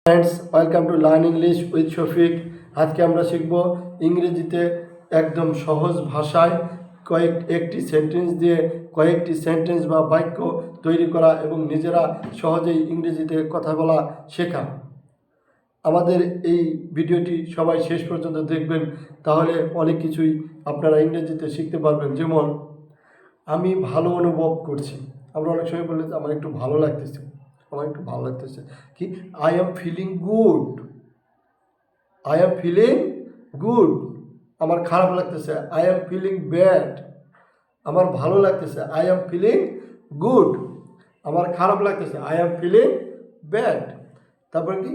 Friends, welcome to learn English with Shafiq. আজকে আমরা শিখব ইংরেজিতে একদম সহজ ভাষায় একটি সেন্টেন্স দিয়ে কয়েকটি সেন্টেন্স বা বাক্য তৈরি করা এবং নিজেরা সহজেই ইংরেজিতে কথা বলা শেখা। আমাদের এই ভিডিওটি সবাই শেষ পর্যন্ত দেখবেন, তাহলে অনেক কিছুই আপনারা ইংরেজিতে শিখতে পারবেন। যেমন, আমি ভালো অনুভব করছি। আমরা অনেক সময় বললে আমার একটু ভালো লাগতেছে, কি I am feeling good, I am feeling good. আমার খারাপ লাগতেছে, আই এম ফিলিং ব্যাড। আমার ভালো লাগতেছে, আই এম ফিলিং গুড। আমার খারাপ লাগতেছে, আই এম ফিলিং ব্যাড। তারপর কি,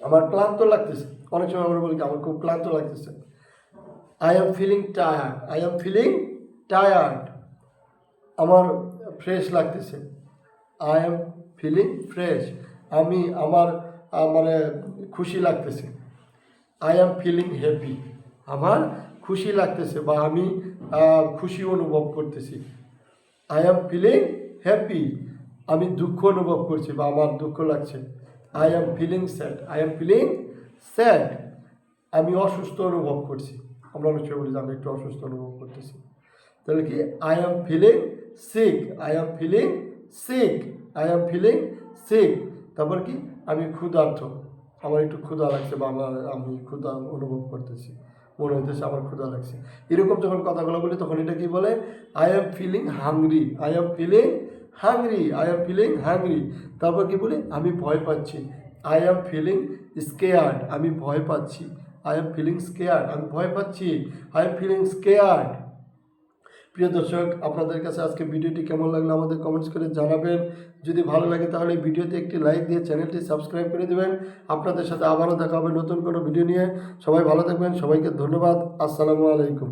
আমার ক্লান্ত লাগতেছে। অনেক সময় আমরা বলি আমার খুব ক্লান্ত লাগতেছে, I am feeling tired, I am feeling tired. আমার ফ্রেশ লাগতেছে, আই এম ফিলিং ফ্রেশ। আমার মানে খুশি লাগতেছে, আই এম ফিলিং হ্যাপি। আমার খুশি লাগতেছে বা আমি খুশি অনুভব করতেছি, আই এম ফিলিং হ্যাপি। আমি দুঃখ অনুভব করছি বা আমার দুঃখ লাগছে, I am feeling sad, I am feeling sad. আমি অসুস্থ অনুভব করছি। আমরা অনেক সময় বলি যে আমি একটু অসুস্থ অনুভব করতেছি। তাহলে কি, I am feeling sick, I am feeling sick, I am feeling sick. তারপর কি, আমি ক্ষুধার্ত, আমার একটু ক্ষুধা লাগছে বা আমি ক্ষুধা অনুভব করতেছি, মনে হইতেছে আমার ক্ষুধা লাগছে। এরকম যখন কথাগুলো বলি তখন এটা কি বলে, I am feeling hungry, I am feeling hungry, I am feeling hungry. তারপর কি বলি, আমি ভয় পাচ্ছি, আই এম ফিলিং স্কেয়ার্ড, আমি ভয় পাচ্ছি, আই এম ফিলিং স্কেয়ার্ড, আমি ভয় পাচ্ছি, আই এম ফিলিং স্কেয়ার্ড। প্রিয় দর্শক, আপনাদের কাছে আজকে ভিডিওটি কেমন লাগলো আমাদের কমেন্টস করে জানাবেন। যদি ভালো লাগে তাহলে ভিডিওতে একটি লাইক দিয়ে চ্যানেলটি সাবস্ক্রাইব করে দেবেন। আপনাদের সাথে আবারও দেখা হবে নতুন কোনো ভিডিও নিয়ে। সবাই ভালো থাকবেন, সবাইকে ধন্যবাদ। আসসালামু আলাইকুম।